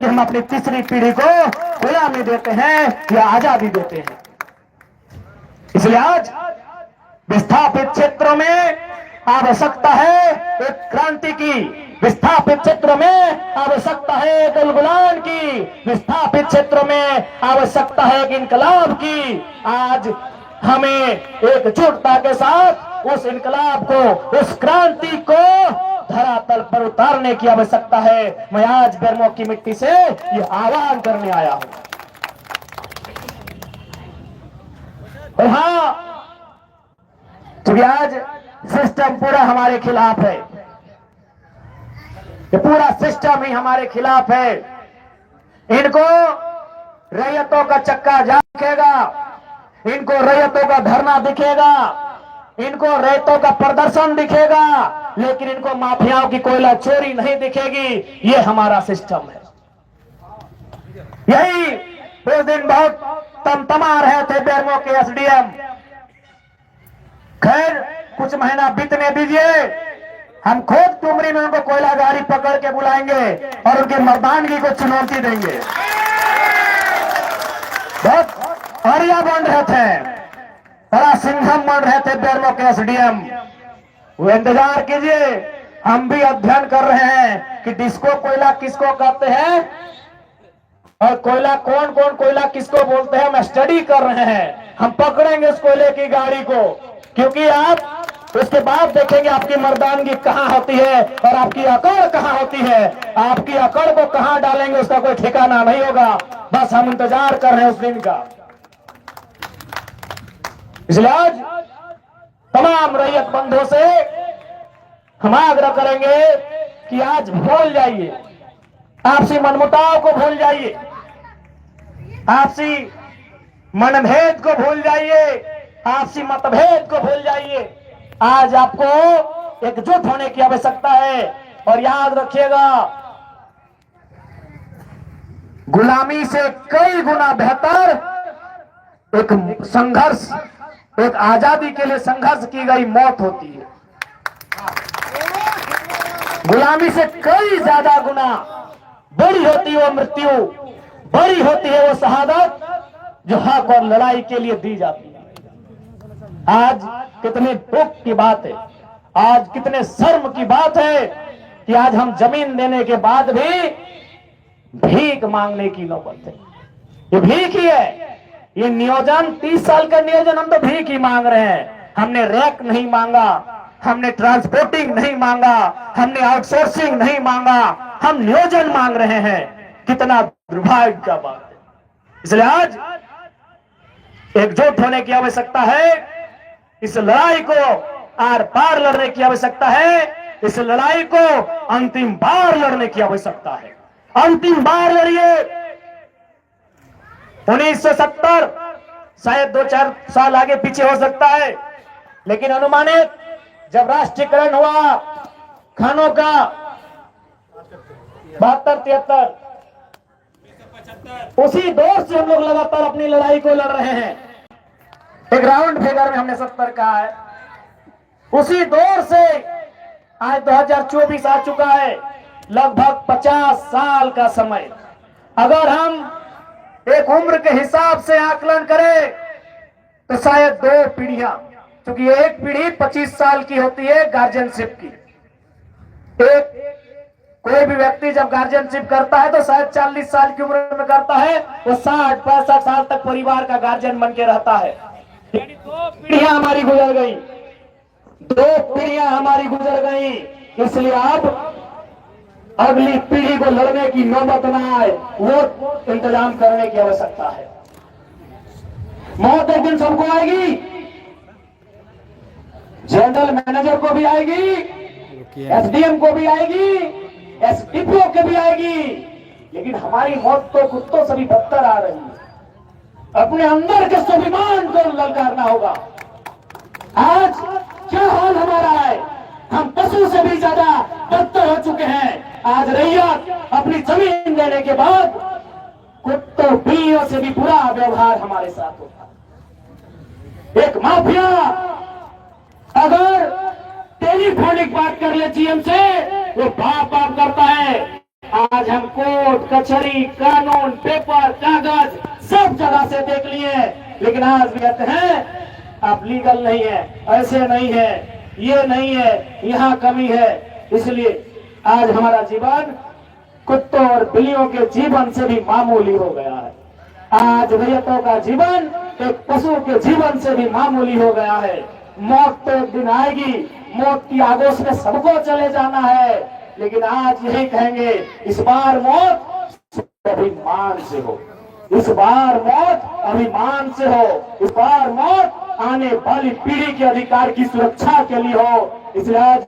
कि हम अपनी तीसरी पीढ़ी को गुलामी देते हैं या आजादी देते हैं। इसलिए आज विस्थापित क्षेत्रों में आवश्यकता है एक क्रांति की, विस्थापित क्षेत्रों में आवश्यकता है एक उलगुलान की, विस्थापित क्षेत्रों में आवश्यकता है एक इनकलाब की। आज हमें एकजुटता के साथ उस इनकलाब को, उस क्रांति को धरातल पर उतारने की आवश्यकता है। मैं आज बेरमो की मिट्टी से ये आह्वान करने आया हूं। और हाँ, क्योंकि आज सिस्टम पूरा हमारे खिलाफ है, ये पूरा सिस्टम ही हमारे खिलाफ है। इनको रैयतों का चक्का जाम दिखेगा, इनको रैयतों का धरना दिखेगा, इनको रैयतों का प्रदर्शन दिखेगा, लेकिन इनको माफियाओं की कोयला चोरी नहीं दिखेगी। ये हमारा सिस्टम है। यही उस दिन बहुत तमतमा रहे थे बेरमो के एसडीएम। खैर कुछ महीना बीतने दीजिए, हम खुद टुमरी में उनको कोयला गाड़ी पकड़ के बुलाएंगे और उनकी मर्दानगी को चुनौती देंगे। बहुत आर्या बन रहे थे, बड़ा सिंघम बन रहे थे बेरमो के एसडीएम। वो इंतजार कीजिए, हम भी अध्ययन कर रहे हैं कि डिस्को कोयला किसको कहते हैं और कोयला कौन कौन कोयला किसको बोलते हैं। हम स्टडी कर रहे हैं, हम पकड़ेंगे उस कोयले की गाड़ी को, क्योंकि आप उसके बाद देखेंगे आपकी मर्दानगी कहां होती है और आपकी अकड़ कहां होती है। आपकी अकड़ को कहां डालेंगे उसका कोई ठिकाना नहीं होगा। बस हम इंतजार कर रहे हैं उस दिन का। इसलिए आज तमाम रैयत बंधुओं से हम आग्रह करेंगे कि आज भूल जाइए, आपसी मनमुटाव को भूल जाइए, आपसी मनभेद को भूल जाइए, आपसी मतभेद को भूल जाइए। आज आपको एकजुट होने की आवश्यकता है। और याद रखिएगा, गुलामी से कई गुना बेहतर एक संघर्ष, एक आजादी के लिए संघर्ष की गई मौत होती है। गुलामी से कई ज्यादा गुना बड़ी होती है वो मृत्यु, बड़ी होती है वो शहादत जो हक और लड़ाई के लिए दी जाती है। आज कितने दुख की बात है, आज कितने शर्म की बात है कि आज हम जमीन देने के बाद भी भीख मांगने की नौबत है। ये भीख ही है, ये नियोजन 30 साल का नियोजन हम तो भीख ही मांग रहे हैं। हमने रैक नहीं मांगा, हमने ट्रांसपोर्टिंग नहीं मांगा, हमने आउटसोर्सिंग नहीं मांगा, हम नियोजन मांग रहे हैं। कितना दुर्भाग्य का बात है। इसलिए आज एकजुट होने की आवश्यकता है, इस लड़ाई को आर पार लड़ने की आवश्यकता है, इस लड़ाई को अंतिम बार लड़ने की आवश्यकता है। अंतिम बार लड़िए। 1970 शायद 2-4 साल आगे पीछे हो सकता है, लेकिन अनुमानित जब राष्ट्रीयकरण हुआ खानों का 72-73, उसी दौर से हम लोग लगातार अपनी लड़ाई को लड़ रहे हैं। एक राउंड फिगर में हमने 70 कहा है, उसी दौर से आज 2024 आ चुका है, लगभग 50 साल का समय। अगर हम एक उम्र के हिसाब से आकलन करें तो शायद 2 पीढ़ियां, क्योंकि एक पीढ़ी 25 साल की होती है गार्जियनशिप की। एक कोई भी व्यक्ति जब गार्जियनशिप करता है तो शायद 40 साल की उम्र में करता है, वो 60-65 साल तक परिवार का गार्जियन बन के रहता है। यानी 2 पीढ़ियां हमारी गुजर गई, 2 पीढ़ियां हमारी गुजर गई। इसलिए अब अगली पीढ़ी को लड़ने की नौबत न आए, वो इंतजाम करने की आवश्यकता है। मौत एक दिन सबको आएगी, जनरल मैनेजर को भी आएगी, एसडीएम को भी आएगी, एसडीपीओ को भी आएगी, लेकिन हमारी मौत तो कुत्तों से भी बदतर आ रही है। अपने अंदर के स्वाभिमान को ललकारना होगा। आज क्या हाल हमारा है, हम पशु से भी ज्यादा बदतर हो चुके हैं। आज रैयत अपनी जमीन देने के बाद कुत्तों बिल्लियों से भी बुरा व्यवहार हमारे साथ होता है। एक माफिया अगर टेलीफोनिक बात कर ले जीएम से, वो बाप बाप करता है, आज हम कोर्ट कचहरी कानून पेपर कागज सब जगह से देख लिए, लेकिन आज भी कहते हैं आप लीगल नहीं है, ऐसे नहीं है, ये नहीं है, यहाँ कमी है। इसलिए आज हमारा जीवन कुत्तों और बिल्लियों के जीवन से भी मामूली हो गया है। आज रैयतों का जीवन एक पशु के जीवन से भी मामूली हो गया है। मौत तो एक दिन आएगी, मौत की आगोश में सबको चले जाना है, लेकिन आज यही कहेंगे इस बार मौत अभिमान से हो, इस बार मौत अभिमान से हो, इस बार मौत आने वाली पीढ़ी के अधिकार की सुरक्षा के लिए हो। इसलिए आज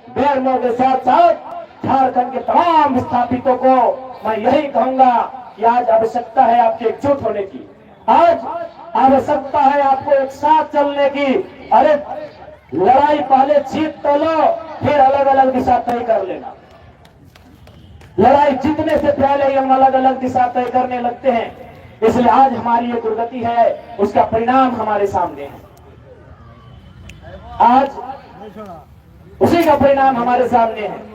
बेरमो के साथ साथ झारखंड के तमाम विस्थापितों को मैं यही कहूंगा कि आज आवश्यकता है आपके एकजुट होने की, आज आवश्यकता है आपको एक साथ चलने की। अरे लड़ाई पहले जीत तो लो, फिर अलग अलग दिशा तय कर लेना। लड़ाई जीतने से पहले हम अलग अलग दिशा तय करने लगते हैं। इसलिए आज हमारी ये दुर्गति है, उसका परिणाम हमारे सामने है। आज उसी का परिणाम हमारे सामने है।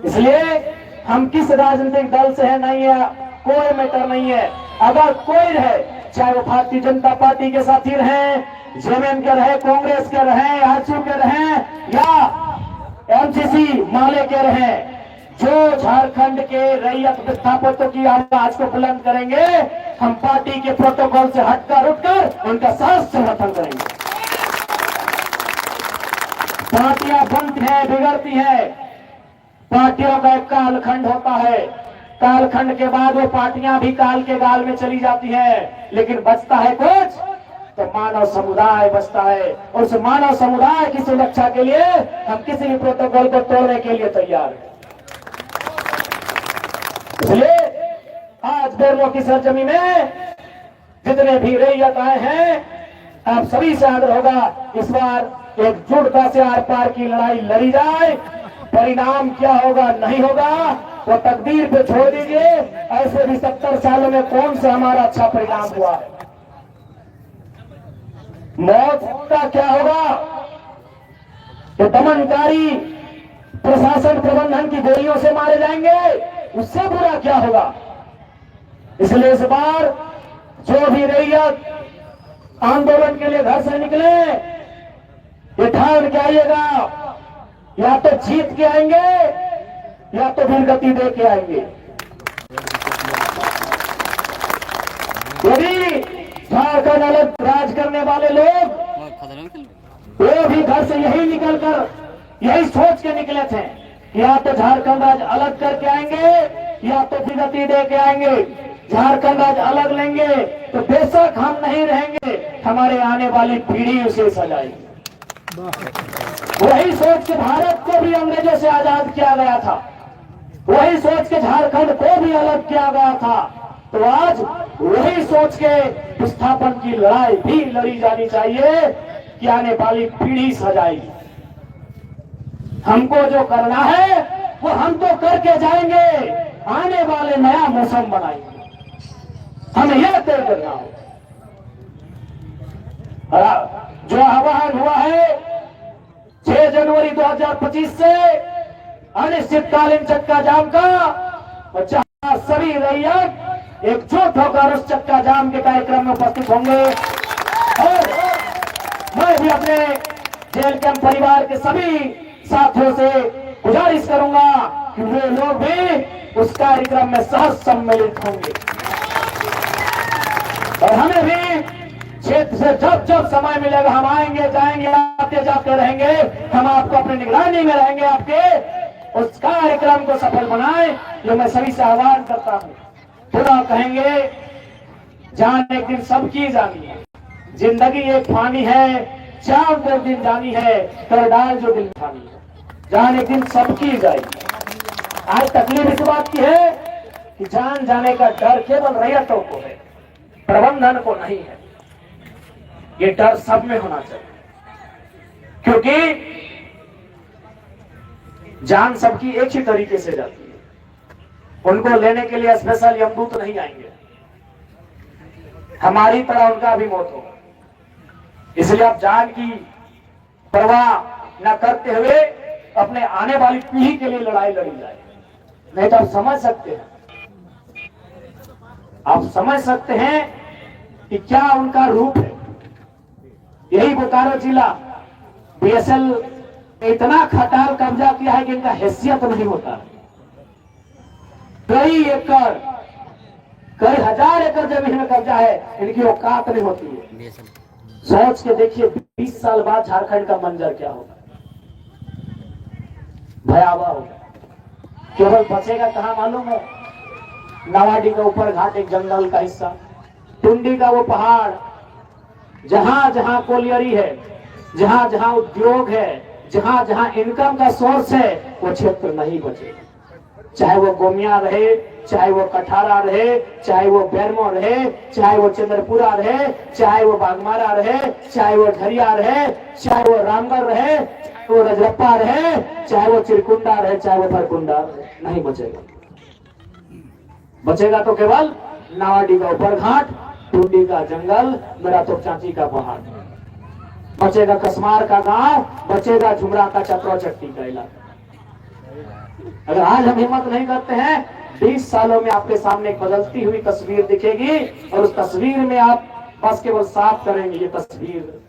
इसलिए हम किस राजनीतिक दल से है नहीं है, कोई मैटर नहीं है। अगर कोई रहे, चाहे वो भारतीय जनता पार्टी के साथी रहे, जेएमएम के रहे, कांग्रेस के रहे, आजसू के रहे या एमसीसी माले के रहे, जो झारखंड के रैयत विस्थापितों की आवाज को बुलंद करेंगे, हम पार्टी के प्रोटोकॉल से हटकर उठकर उनका साथ समर्थन करेंगे। पार्टियां बनती हैं, बिगड़ती हैं, पार्टियों का एक कालखंड होता है, कालखंड के बाद वो पार्टियां भी काल के गाल में चली जाती हैं, लेकिन बचता है कुछ तो मानव समुदाय बचता है। और उस मानव समुदाय की सुरक्षा के लिए हम किसी भी प्रोटोकॉल को तोड़ने के लिए तैयार हैं। इसलिए आज बेरमो की सरजमी में जितने भी रैयत आए हैं, आप सभी से आग्रह होगा इस बार एकजुटता से आर पार की लड़ाई लड़ी जाए। परिणाम क्या होगा नहीं होगा वो तकदीर पे छोड़ दीजिए। ऐसे भी 70 सालों में कौन सा हमारा अच्छा परिणाम हुआ है। मौत का क्या होगा, ये दमनकारी प्रशासन प्रबंधन की गोलियों से मारे जाएंगे, उससे बुरा क्या होगा। इसलिए इस बार जो भी रैयत आंदोलन के लिए घर से निकले, ये ठान के आइएगा, या तो जीत के आएंगे या तो फिर गति दे के आएंगे। यदि झारखंड अलग राज करने वाले लोग वो भी घर से यही निकलकर यही सोच के निकले थे कि या तो झारखंड राज्य अलग करके आएंगे या तो फिर गति दे के आएंगे। झारखंड राज्य अलग लेंगे तो बेशक हम नहीं रहेंगे, हमारे आने वाली पीढ़ी उसे सजाएगी। वही सोच के भारत को भी अंग्रेजों से आजाद किया गया था, वही सोच के झारखंड को भी अलग किया गया था। तो आज वही सोच के विस्थापन की लड़ाई भी लड़ी जानी चाहिए कि आने वाली पीढ़ी सजाएगी। हमको जो करना है वो हम तो करके जाएंगे, आने वाले नया मौसम बनाएंगे, हमें यह तय करना हो। जो आह्वान हुआ है 6 जनवरी 2025 से अनिश्चितकालीन चक्का जाम का, और जहां सभी रैयत एकजुट होकर उस चक्का जाम के कार्यक्रम में उपस्थित होंगे। और मैं भी अपने जेल कैंप परिवार के सभी साथियों से गुजारिश करूंगा कि वे लोग भी उस कार्यक्रम में सह सम्मिलित होंगे। और हमें भी क्षेत्र से जब जब समय मिलेगा हम आएंगे, जाएंगे, आते जाते रहेंगे। हम आपको अपनी निगरानी में रहेंगे, आपके उस कार्यक्रम को सफल बनाएं, जो मैं सभी से आह्वान करता हूं। पूरा कहेंगे जान एक दिन सबकी जानी है, जिंदगी एक फानी है, चांद एक दिन जानी है, कर डाल जो दिल ठानी है। जान एक दिन सबकी जाएगी। आज तकलीफ इस बात की है कि जान जाने का डर केवल रैयतों को है, प्रबंधन को नहीं है। ये डर सब में होना चाहिए, क्योंकि जान सबकी एक ही तरीके से जाती है। उनको लेने के लिए स्पेशल यमदूत नहीं आएंगे, हमारी तरह उनका भी मौत होगा। इसलिए आप जान की परवाह न करते हुए अपने आने वाली पीढ़ी के लिए लड़ाई लड़ी जाए। नहीं तो आप समझ सकते हैं, आप समझ सकते हैं कि क्या उनका रूप है। यही बोकारो जिला बीएसएल ने इतना खटाल कब्जा किया है कि इनका हैसियत नहीं होता। कई एकड़, कई हजार एकड़ जमीन में कब्जा है, इनकी औकात नहीं होती है। सोच के देखिए 20 साल बाद झारखंड का मंजर क्या होगा, भयावह होगा। केवल बचेगा कहां मालूम है? नावाडी का ऊपर घाट एक जंगल का हिस्सा, टुंडी का वो पहाड़, जहां जहां कोलियरी है, जहां जहां उद्योग है, जहां जहां इनकम का सोर्स है, वो क्षेत्र नहीं बचेगा। चाहे वो गोमिया रहे, चाहे वो कठारा रहे, चाहे वो बेरमो रहे, चाहे वो चंद्रपुरा रहे, चाहे वो बागमारा रहे, चाहे वो झरिया रहे, चाहे वो रामगढ़ रहे, चाहे वो रजरप्पा रहे, चाहे वो चिरकुंडा रहे, चाहे वो परकुंडा रहे, नहीं बचेगा। बचेगा तो केवल नावाडी का ऊपर घाट, टूंडी का जंगल, मेरा तो चाची का पहाड़, बचेगा कसमार का गांव, बचेगा झुमरा का चतरो चट्टी का इलाका। अगर आज हम हिम्मत नहीं करते हैं, 20 सालों में आपके सामने एक बदलती हुई तस्वीर दिखेगी और उस तस्वीर में आप बस केवल साफ करेंगे ये तस्वीर,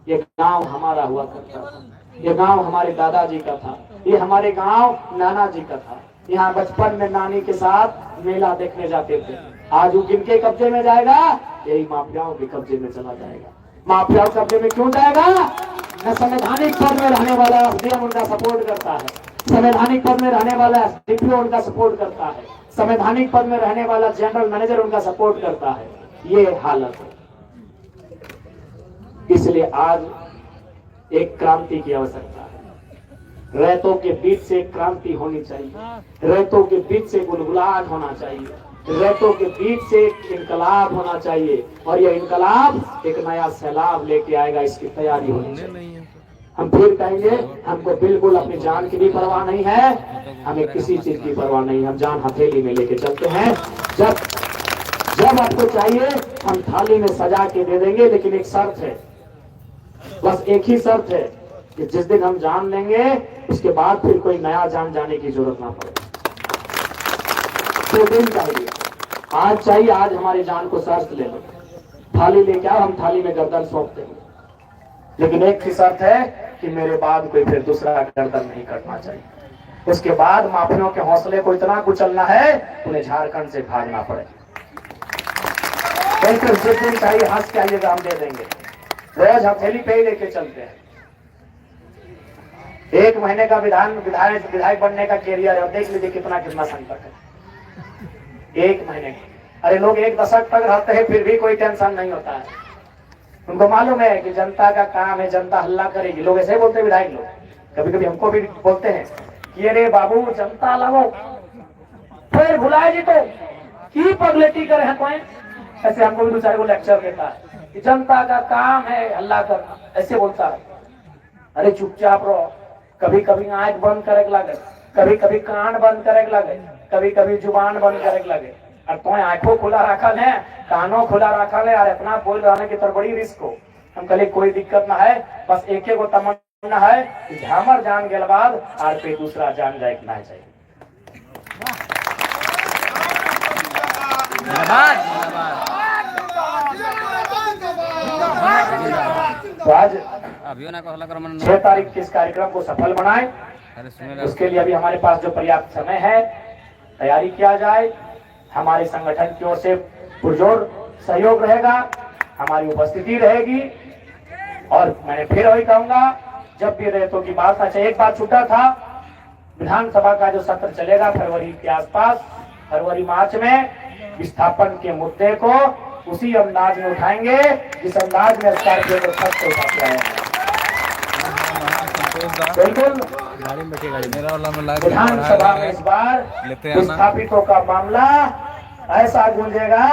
ये गांव हमारा हुआ करता था, ये गांव हमारे दादाजी का था, ये हमारे गांव नाना जी का था, यहाँ बचपन में नानी के साथ मेला देखने जाते थे। आज वो किनके कब्जे में जाएगा? यही माफियाओं के कब्जे में चला जाएगा। माफियाओं के कब्जे में क्यों जाएगा? न संवैधानिक पद में रहने वाला एसडीएम उनका सपोर्ट करता है, संवैधानिक पद में रहने वाला डीपीओ उनका सपोर्ट करता है, संवैधानिक पद में रहने वाला जनरल मैनेजर उनका सपोर्ट करता है। ये हालत है। इसलिए आज एक क्रांति की आवश्यकता है। रैतों के बीच से क्रांति होनी चाहिए, रैतों के बीच से गुलगुलाहट होना चाहिए, रैतों के बीच से इनकलाब होना चाहिए, और यह इनकलाब एक नया सैलाब लेके आएगा, इसकी तैयारी होनी चाहिए। हम फिर कहेंगे, हमको बिल्कुल अपनी जान की भी परवाह नहीं है, हमें किसी चीज की परवाह नहीं, हम जान हथेली में लेके चलते हैं। जब आपको चाहिए हम थाली में सजा के दे देंगे, लेकिन एक शर्त है, बस एक ही शर्त है कि जिस दिन हम जान लेंगे उसके बाद फिर कोई नया जान जाने की जरूरत ना पड़े। तो दिन चाहिए, आज चाहिए, आज हमारी जान को शर्त ले लो, थाली लेके आओ, हम थाली में गर्दन सौंप देंगे, लेकिन एक ही शर्त है कि मेरे बाद कोई फिर दूसरा गर्दन नहीं कटना चाहिए। उसके बाद माफियों के हौसले को इतना कुचलना है उन्हें झारखंड से भागना पड़े। जिस दिन चाहिए हंस के आइएगा, हम दे देंगे, रोज हथेली पे ही लेके चलते हैं। 1 महीने का विधायक बनने का कैरियर है, और देख लीजिए कितना संकट है। 1 महीने का, अरे लोग 1 दशक तक रहते हैं फिर भी कोई टेंशन नहीं होता है। उनको मालूम है कि जनता का काम है, जनता हल्ला करेगी। लोग ऐसे ही बोलते हैं, विधायक लोग कभी कभी हमको भी बोलते हैं कि अरे बाबू जनता लगो, फिर भुलाए जी तो की पगलेटी करे हैं कोई। ऐसे हमको भी 2-4 को लेक्चर देता है कि जनता का काम है हल्ला करना, ऐसे बोलता है। अरे चुपचाप रहो, कभी कभी आंख बंद करे लगे, कभी कभी कान बंद करे लगे, कभी कभी जुबान बंद करे लगे, और तो आंखों खुला रखल है, कानों खुला रखल है, और अपना बोल रहने की तरफ बड़ी रिस्क हो। हम कहे कोई दिक्कत ना है, बस एक गो तमन्ना है कि हमर जान के बाद और पे दूसरा जान जाए ना चाहिए। तो आज 6 तारीख के इस कार्यक्रम को सफल बनाए, उसके लिए अभी हमारे पास जो पर्याप्त समय है तैयारी किया जाए। हमारे संगठन की ओर से पुरजोर सहयोग रहेगा, हमारी उपस्थिति रहेगी, और मैं फिर वही कहूंगा, जब भी रैतों की बात, अच्छा एक बात छूटा था, विधानसभा का जो सत्र चलेगा फरवरी के आसपास, फरवरी मार्च में विस्थापन के मुद्दे को उसी अंदाज में उठाएंगे जिस अंदाज में स्कॉर्पियो को छत उठाते हैं। बिल्कुल विधानसभा में इस बार विस्थापितों का मामला ऐसा गूंजेगा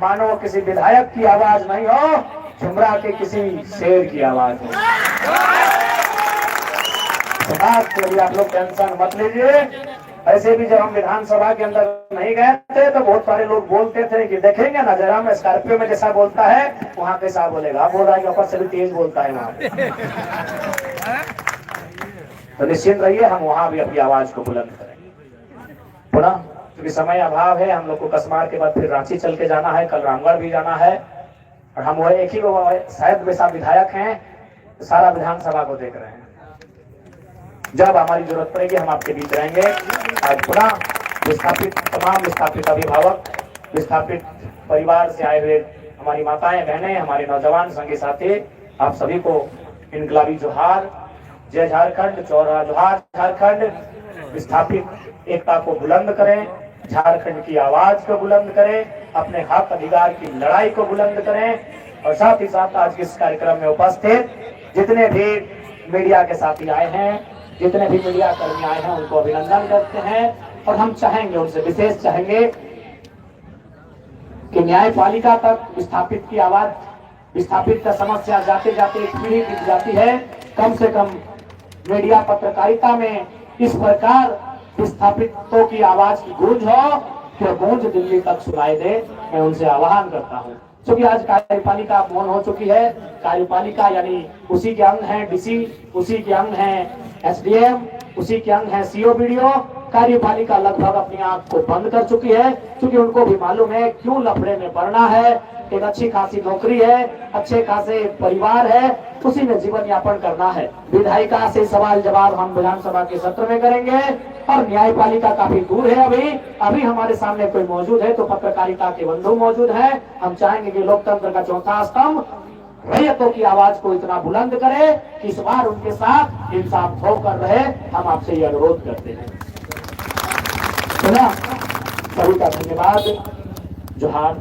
मानो किसी विधायक की आवाज नहीं हो, झुमरा के किसी शेर की आवाज हो। तो लिए आप लोग टेंशन मत लीजिए। ऐसे भी जब हम विधानसभा के अंदर नहीं गए थे तो बहुत सारे लोग बोलते थे कि देखेंगे ना जरा, मैं स्कॉर्पियो में जैसा बोलता है वहां कैसा बोलेगा, बोल रहा है कि ऊपर से भी तेज बोलता है वहां। तो निश्चिंत रहिए, हम वहां भी अपनी आवाज को बुलंद करेंगे। पुनः क्योंकि समय अभाव है, हम लोग को कसमार के बाद फिर रांची चल के जाना है, कल रामगढ़ भी जाना है, और हम वो एक ही शायद वैसा विधायक हैं, तो सारा विधानसभा को देख रहे हैं। जब हमारी जरूरत पड़ेगी हम आपके बीच रहेंगे। आज पुनः विस्थापित तमाम विस्थापित अभिभावक, विस्थापित परिवार से आए हुए हमारी माताएं बहनें, हमारे नौजवान संगी साथी, आप सभी को इनकलाबी जोहार। जय झारखंड, चौरा जोहार झारखंड। विस्थापित एकता को बुलंद करें, झारखंड की आवाज को बुलंद करें, अपने हक अधिकार की लड़ाई को बुलंद करें। और साथ ही साथ आज के इस कार्यक्रम में उपस्थित जितने भी मीडिया के साथी आए हैं, जितने भी मीडिया कर्मी आए हैं, उनको अभिनंदन करते हैं। और हम चाहेंगे, उनसे विशेष चाहेंगे कि न्यायपालिका तक विस्थापित की आवाज, विस्थापित का समस्या जाते जाते एक पीढ़ी बीत जाती है, कम से कम मीडिया पत्रकारिता में इस प्रकार विस्थापितों की आवाज की गूंज हो कि गूंज दिल्ली तक सुनाई दे। मैं उनसे आह्वान करता हूं, क्योंकि आज कार्यपालिका मौन हो चुकी है। कार्यपालिका यानी उसी के अंग है डीसी, उसी के अंग है एसडीएम, उसी के अंग है सीओ बीडीओ। कार्यपालिका लगभग अपनी आंख को बंद कर चुकी है, क्योंकि उनको भी मालूम है क्यों लफड़े में पड़ना है। एक अच्छी खासी नौकरी है, अच्छे खासे परिवार है, उसी में जीवन यापन करना है। विधायिका से सवाल जवाब हम विधानसभा के सत्र में करेंगे, और न्यायपालिका काफी दूर है। अभी हमारे सामने कोई मौजूद है तो पत्रकारिता के बंधु मौजूद है। हम चाहेंगे कि लोकतंत्र का चौथा स्तंभ रैयतों की आवाज को इतना बुलंद करे कि इस बार उनके साथ इंसाफ होकर रहे। हम आपसे ये अनुरोध करते हैं। सभी का धन्यवाद, जोहार,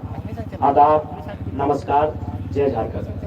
आदाब, नमस्कार, जय झारखंड।